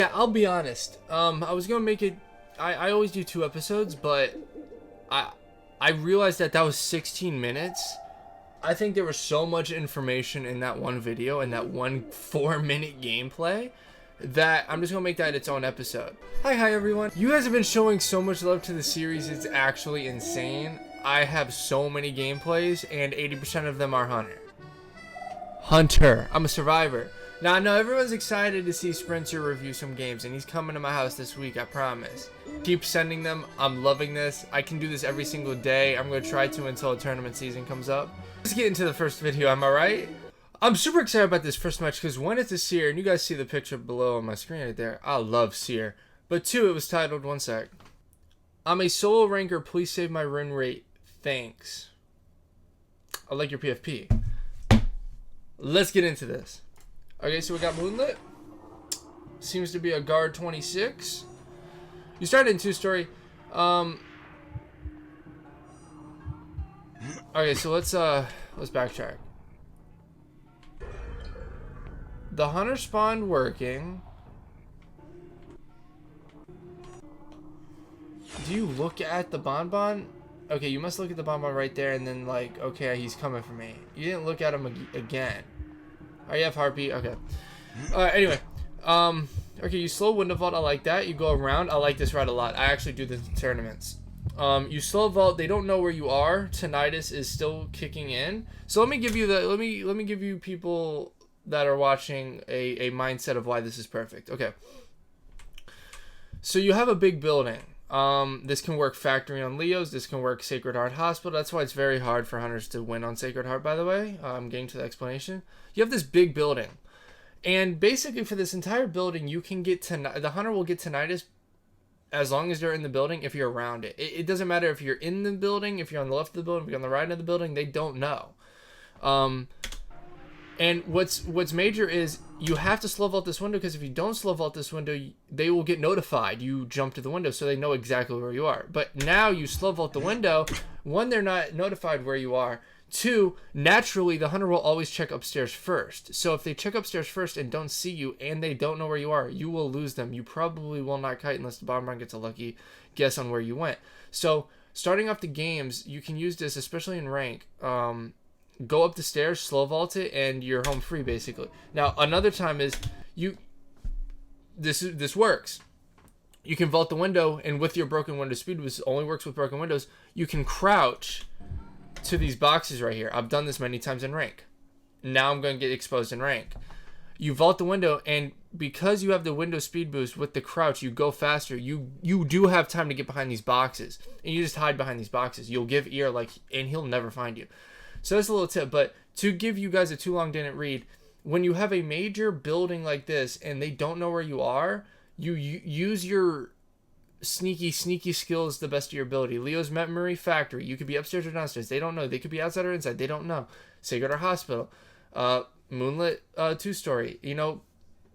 Yeah, I'll be honest. I was gonna make it. I always do 2 episodes, but I realized that was 16 minutes. I think there was so much information in that one video and that one 4-minute gameplay that I'm just gonna make that its own episode. Hi everyone. You guys have been showing so much love to the series, it's actually insane. I have so many gameplays and 80% of them are Hunter. I'm a survivor. Now I know everyone's excited to see Sprinter review some games, and he's coming to my house this week, I promise. Keep sending them. I'm loving this. I can do this every single day. I'm going to try to until a tournament season comes up. Let's get into the first video, am I right? I'm super excited about this first match because 1, it's a Seer, and you guys see the picture below on my screen right there. I love Seer. But 2, it was titled, one sec. I'm a solo ranker, please save my run rate. Thanks. I like your PFP. Let's get into this. Okay, so we got Moonlit. Seems to be a guard 26. You started in 2-story. Okay, so let's backtrack. The hunter spawned working. Do you look at the bonbon? Okay, you must look at the bonbon right there and then like, okay, he's coming for me. You didn't look at him again. Oh, you have heartbeat. Okay. Anyway. Okay, you slow window vault. I like that. You go around. I like this route a lot. I actually do this in tournaments. You slow vault. They don't know where you are. Tinnitus is still kicking in. So let me give you the. Let me give you people that are watching a mindset of why this is perfect. Okay. So you have a big building. This can work factory on Leos. This can work Sacred Heart Hospital. That's why it's very hard for hunters to win on Sacred Heart, by the way. I'm getting to the explanation. You have this big building. And basically for this entire building, you can get the hunter will get tinnitus as long as they're in the building if you're around it. It doesn't matter if you're in the building, if you're on the left of the building, if you're on the right of the building, they don't know. And what's major is you have to slow vault this window, because if you don't slow vault this window, they will get notified you jump to the window, so they know exactly where you are. But now you slow vault the window. 1, they're not notified where you are. 2, naturally the hunter will always check upstairs first. So if they check upstairs first and don't see you and they don't know where you are, you will lose them. You probably will not kite unless the bonbon gets a lucky guess on where you went. So starting off the games, you can use this, especially in rank. Go up the stairs, slow vault it, and you're home free basically. Now another time is this works. You can vault the window, and with your broken window speed, which only works with broken windows, you can crouch to these boxes right here. I've done this many times in rank. Now I'm going to get exposed in rank. You vault the window, and because you have the window speed boost with the crouch, you go faster. You do have time to get behind these boxes, and you just hide behind these boxes. You'll give ear and he'll never find you. So that's a little tip. But to give you guys a too long didn't read, when you have a major building like this and they don't know where you are, you use your sneaky skills the best of your ability. Leo's memory factory. You could be upstairs or downstairs. They don't know. They could be outside or inside. They don't know. Sacred Heart Hospital. Moonlit 2-story. You know,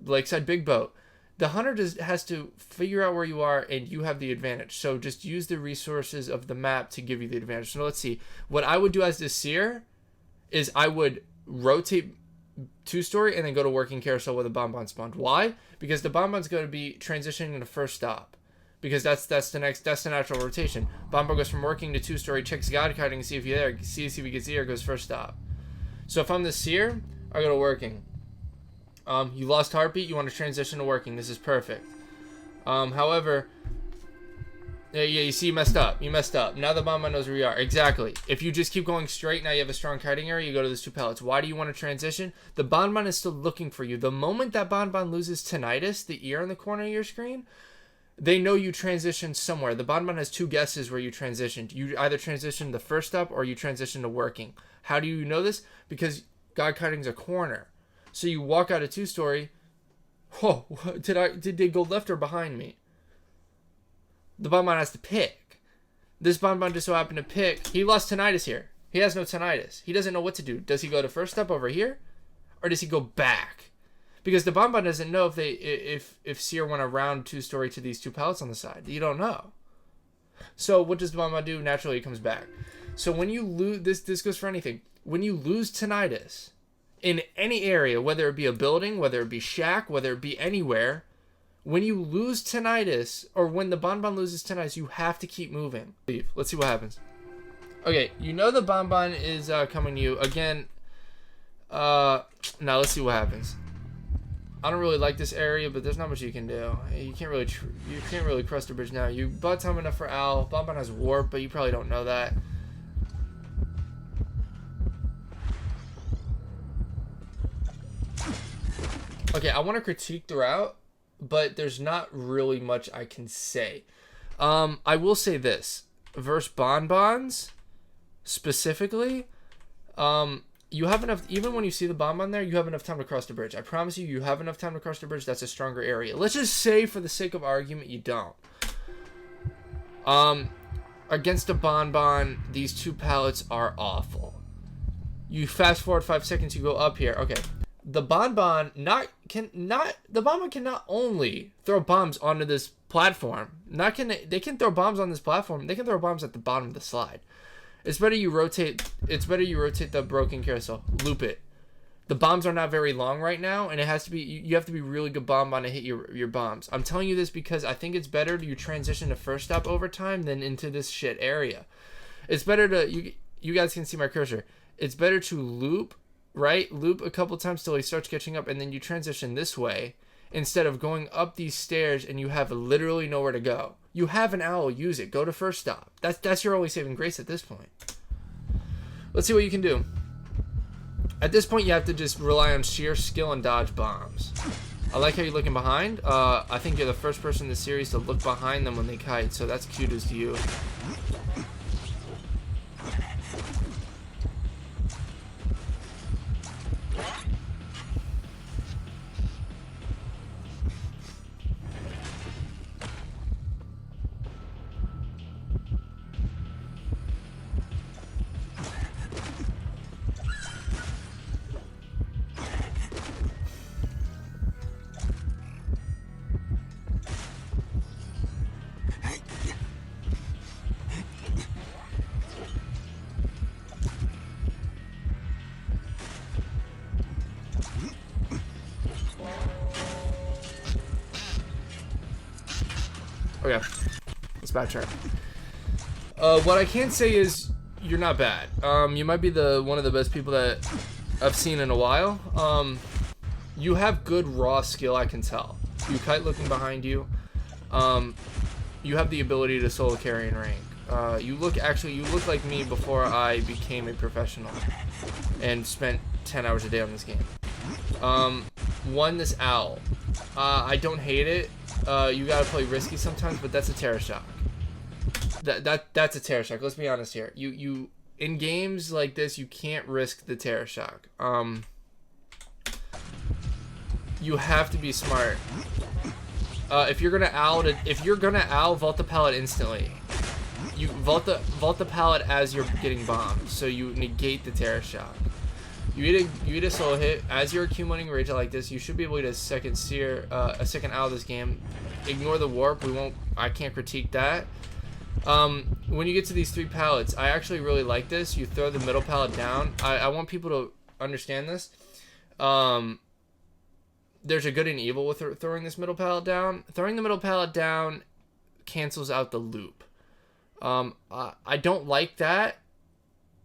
Lakeside Big Boat. The hunter has to figure out where you are, and you have the advantage. So just use the resources of the map to give you the advantage. So let's see. What I would do as the Seer is I would rotate 2-story and then go to working carousel where the bonbon spawned. Why? Because the bonbon's going to be transitioning to the first stop. Because that's the natural rotation. Bonbon goes from working to 2-story, checks God kiting to see if you're there, sees if he gets there, goes first stop. So if I'm the Seer, I go to working. You lost heartbeat, you want to transition to working. This is perfect. However, yeah, you see, you messed up. You messed up. Now the bonbon knows where you are. Exactly. If you just keep going straight, now you have a strong kiting area, you go to those 2 pellets. Why do you want to transition? The bonbon is still looking for you. The moment that bonbon loses tinnitus, the ear in the corner of your screen, they know you transitioned somewhere. The bonbon has 2 guesses where you transitioned. You either transitioned the first stop or you transitioned to working. How do you know this? Because God kiting's a corner. So you walk out of 2-story. Whoa, did they go left or behind me? The bonbon has to pick. This bonbon just so happened to pick. He lost tinnitus here. He has no tinnitus. He doesn't know what to do. Does he go to first step over here? Or does he go back? Because the bonbon doesn't know if Seer went around 2-story to these 2 pallets on the side. You don't know. So what does the bonbon do? Naturally, it comes back. So when you lose, this goes for anything. When you lose tinnitus in any area, whether it be a building, whether it be shack, whether it be anywhere, When you lose tinnitus, or when the bonbon loses tinnitus, you have to keep moving. Let's see what happens. Okay, you know the bonbon is coming to you. Again, now let's see what happens. I don't really like this area, but there's not much you can do. You can't really cross the bridge now. You bought time enough for Owl. Bonbon has warp, but you probably don't know that. Okay, I want to critique the route, but there's not really much I can say. I will say this. Versus bonbons, specifically, you have enough, even when you see the bonbon there, you have enough time to cross the bridge. I promise you, you have enough time to cross the bridge. That's a stronger area. Let's just say, for the sake of argument, you don't. Against a bonbon, these two pallets are awful. You fast forward 5 seconds, you go up here. Okay. The bonbon can not only throw bombs onto this platform. They can throw bombs on this platform. They can throw bombs at the bottom of the slide. It's better you rotate the broken carousel. Loop it. The bombs are not very long right now, and it has to be, you have to be really good bonbon to hit your bombs. I'm telling you this because I think it's better to transition to first stop over time than into this shit area. It's better to, you guys can see my cursor. It's better to loop, right? Loop a couple times till he starts catching up, and then you transition this way instead of going up these stairs and you have literally nowhere to go. You have an owl, use it. Go to first stop. That's your only saving grace at this point. Let's see what you can do. At this point, you have to just rely on sheer skill and dodge bombs. I like how you're looking behind. I think you're the first person in the series to look behind them when they kite, so that's kudos to you. Okay, let's backtrack. What I can say is you're not bad. You might be one of the best people that I've seen in a while. You have good raw skill, I can tell. You kite looking behind you. You have the ability to solo carry and rank. You look like me before I became a professional and spent 10 hours a day on this game. Won this owl. I don't hate it. You gotta play risky sometimes, but that's a terror shock. That's a terror shock. Let's be honest here. You in games like this, you can't risk the terror shock. You have to be smart. If you're gonna owl, vault the pallet instantly. You vault the pallet as you're getting bombed, so you negate the terror shock. You eat a solo hit as you're accumulating rage like this. You should be able to get a second owl this game. Ignore the warp. I can't critique that. When you get to these 3 pallets, I actually really like this. You throw the middle pallet down. I want people to understand this. There's a good and evil with throwing this middle pallet down. Throwing the middle pallet down cancels out the loop. I don't like that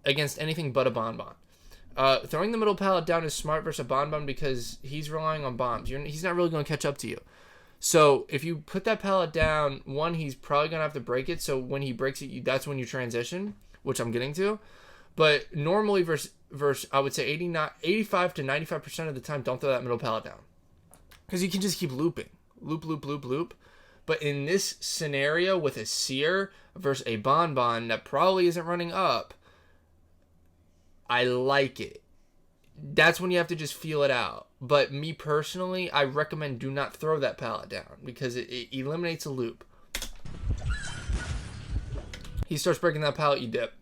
against anything but a bonbon. Throwing the middle pallet down is smart versus a bonbon because he's relying on bombs. He's not really going to catch up to you. So if you put that pallet down, one, he's probably going to have to break it. So when he breaks it, that's when you transition, which I'm getting to. But normally versus I would say 85 to 95% of the time, don't throw that middle pallet down. Because you can just keep looping. Loop, loop, loop, loop. But in this scenario with a seer versus a bonbon that probably isn't running up, I like it. That's when you have to just feel it out. But me personally, I recommend do not throw that pallet down because it eliminates a loop. He starts breaking that pallet, you dip.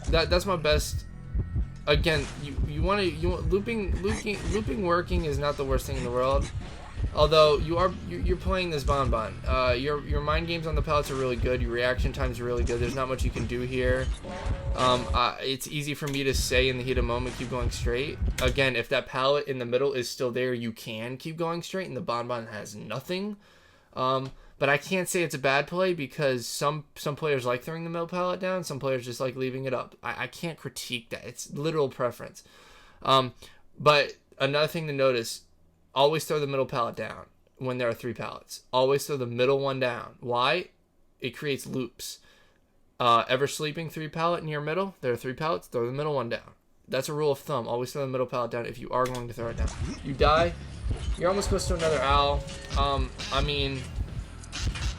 That's my best. Again, you want looping working is not the worst thing in the world. Although you're playing this bonbon. Your mind games on the pallets are really good. Your reaction times are really good. There's not much you can do here. It's easy for me to say in the heat of the moment, keep going straight. Again, if that pallet in the middle is still there, you can keep going straight, and the bonbon has nothing. But I can't say it's a bad play because some players like throwing the middle pallet down. Some players just like leaving it up. I can't critique that. It's literal preference. But another thing to notice, always throw the middle pallet down when there are 3 pallets. Always throw the middle one down. Why? It creates loops. Ever sleeping 3 pallet in your middle? There are 3 pallets, throw the middle one down. That's a rule of thumb. Always throw the middle pallet down if you are going to throw it down. You die, you're almost close to another owl. I mean,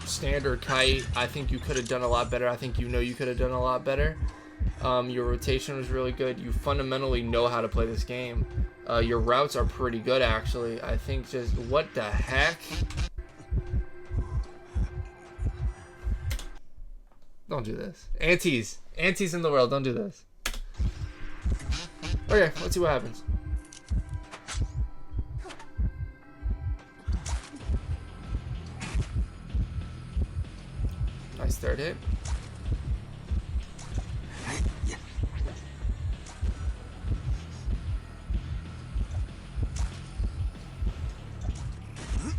standard kite. I think you could have done a lot better. I think you could have done a lot better. Your rotation was really good. You fundamentally know how to play this game. Your routes are pretty good, actually. I think just... What the heck? Don't do this. Aunties. Aunties in the world, don't do this. Okay, let's see what happens. Nice third hit.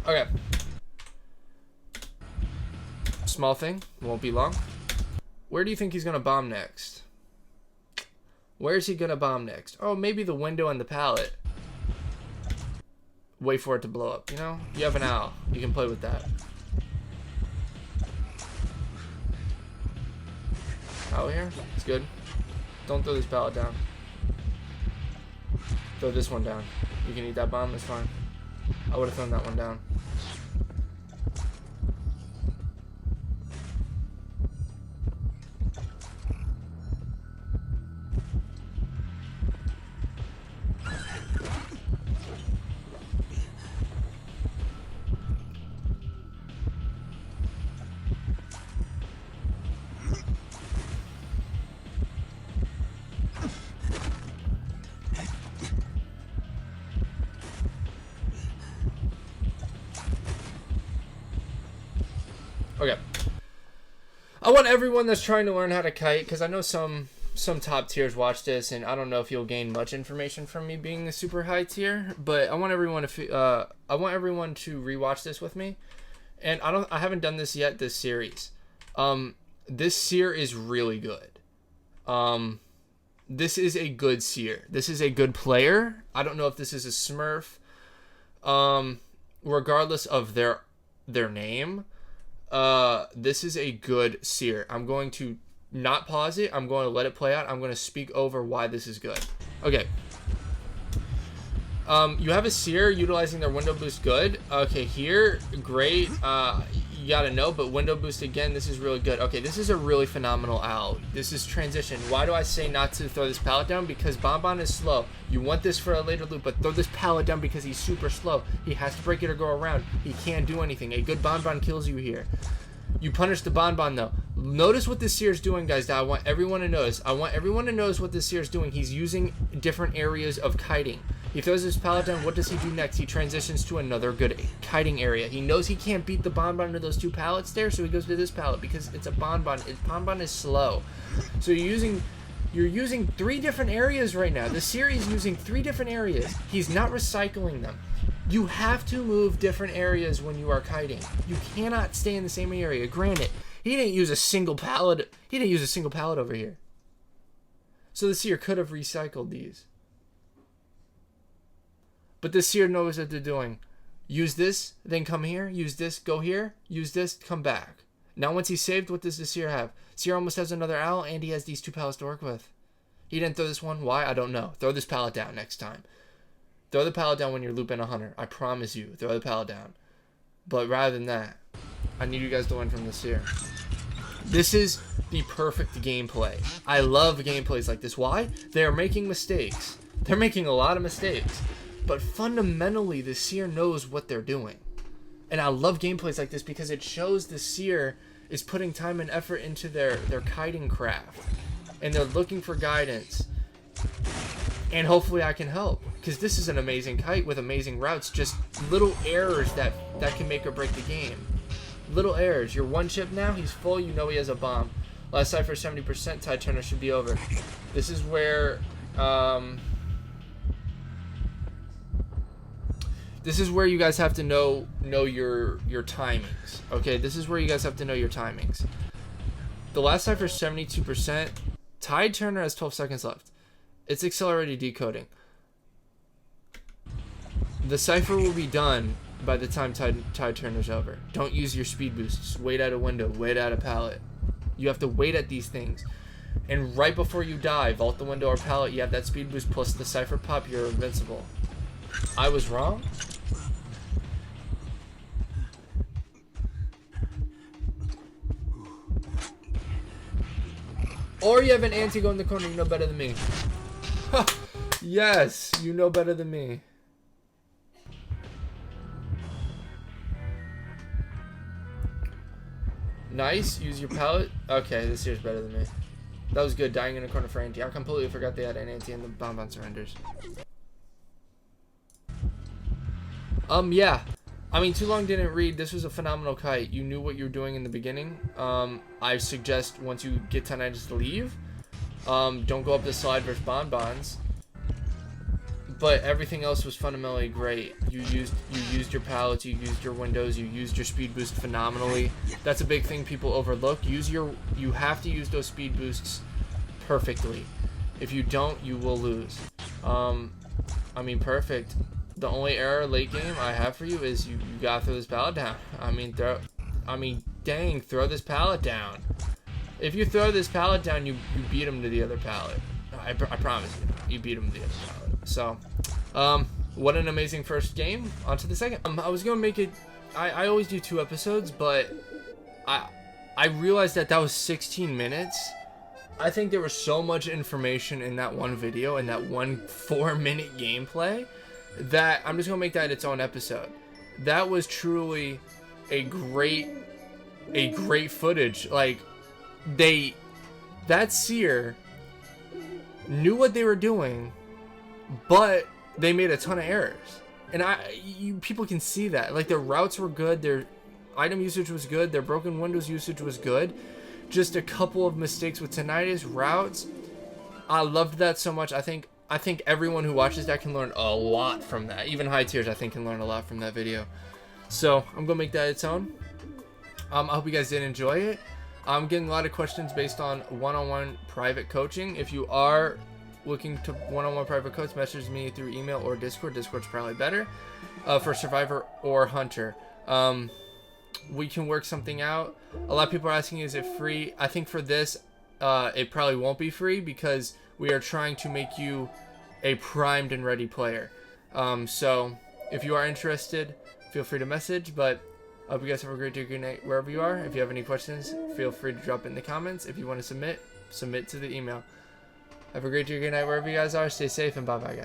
Okay. Small thing. Won't be long. Where do you think he's going to bomb next? Where's he going to bomb next? Oh, maybe the window and the pallet. Wait for it to blow up, you know? You have an owl. You can play with that. Out here? It's good. Don't throw this pallet down. Throw this one down. You can eat that bomb, it's fine. I would have thrown that one down. Okay. I want everyone that's trying to learn how to kite, because I know some top tiers watch this, and I don't know if you'll gain much information from me being the super high tier, but I want everyone to rewatch this with me. And I haven't done this yet this series. This seer is really good. This is a good seer. This is a good player. I don't know if this is a Smurf. Regardless of their name. This is a good seer. I'm going to not pause it. I'm going to let it play out. I'm going to speak over why this is good. Okay. You have a seer utilizing their window boost. Good. Okay, here, great. You gotta know, but window boost again, this is really good. Okay, this is a really phenomenal owl. This is transition. Why do I say not to throw this pallet down? Because Bonbon is slow. You want this for a later loop, but throw this pallet down because he's super slow. He has to break it or go around. He can't do anything. A good Bonbon kills you here. You punish the Bonbon though. Notice what this seer is doing, guys, that I want everyone to notice. I want everyone to notice what this seer is doing. He's using different areas of kiting. He throws his pallet down. What does he do next? He transitions to another good kiting area. He knows he can't beat the Bonbon into those 2 pallets there, so he goes to this pallet because it's a Bonbon. Bonbon is slow. So you're using 3 different areas right now. The seer is using 3 different areas. He's not recycling them. You have to move different areas when you are kiting. You cannot stay in the same area. Granted, he didn't use a single pallet. He didn't use a single pallet over here. So the seer could have recycled these. But the seer knows what they're doing. Use this, then come here. Use this, go here. Use this, come back. Now once he's saved, what does the seer have? Seer almost has another owl, and he has these 2 pallets to work with. He didn't throw this one. Why? I don't know. Throw this pallet down next time. Throw the pallet down when you're looping a hunter. I promise you. Throw the pallet down. But rather than that, I need you guys to learn from the seer. This is the perfect gameplay. I love gameplays like this. Why? They're making mistakes. They're making a lot of mistakes. But fundamentally, the seer knows what they're doing. And I love gameplays like this because it shows the seer is putting time and effort into their kiting craft. And they're looking for guidance. And hopefully I can help, because this is an amazing kite with amazing routes. Just little errors that can make or break the game. Little errors. You're one chip now. He's full. You know he has a bomb. Last cipher 70%. Tide turner should be over. This is where you guys have to know your timings. Okay, this is where you guys have to know your timings. The last cipher is 72%. Tide turner has 12 seconds left. It's accelerated decoding. The cipher will be done by the time tide turner's over. Don't use your speed boosts. Wait at a window. Wait at a pallet. You have to wait at these things. And right before you die, vault the window or pallet, you have that speed boost plus the cipher pop, you're invincible. I was wrong? Or you have an anti go in the corner, you know better than me. Yes, you know better than me. Nice, use your pallet. Okay, this here's better than me. That was good, dying in a corner for anti. I completely forgot they had an anti in the bonbon surrenders. Yeah. I mean, too long didn't read. This was a phenomenal kite. You knew what you were doing in the beginning. I suggest once you get 10 items to leave. Don't go up the slide versus bonbons. But everything else was fundamentally great. You used your pallets, you used your windows, you used your speed boost phenomenally. That's a big thing people overlook. You have to use those speed boosts perfectly. If you don't, you will lose. I mean, perfect. The only error late game I have for you is you gotta throw this pallet down. Dang, throw this pallet down. If you throw this pallet down, you beat him to the other pallet. I promise you beat him to the other pallet. So, what an amazing first game. On to the second. I was gonna make it. I always do 2 episodes, but I realized that was 16 minutes. I think there was so much information in that one video and that one 4-minute gameplay that I'm just gonna make that its own episode. That was truly a great footage. Like that seer knew what they were doing, but they made a ton of errors, and people can see that. Like, their routes were good, their item usage was good, their broken windows usage was good. Just a couple of mistakes with tinnitus routes. I loved that so much. I think everyone who watches that can learn a lot from that. Even high tiers, I think, can learn a lot from that video. So I'm gonna make that its own. I hope you guys did enjoy it. I'm getting a lot of questions based on one-on-one private coaching. If you are looking to one-on-one private coach, message me through email or Discord. Discord's probably better for Survivor or Hunter. We can work something out. A lot of people are asking, is it free? I think for this, it probably won't be free, because we are trying to make you a primed and ready player. So if you are interested, feel free to message. But I hope you guys have a great day, good night, wherever you are. If you have any questions, feel free to drop it in the comments. If you want to submit to the email. Have a great day, good night, wherever you guys are. Stay safe, and bye-bye, guys.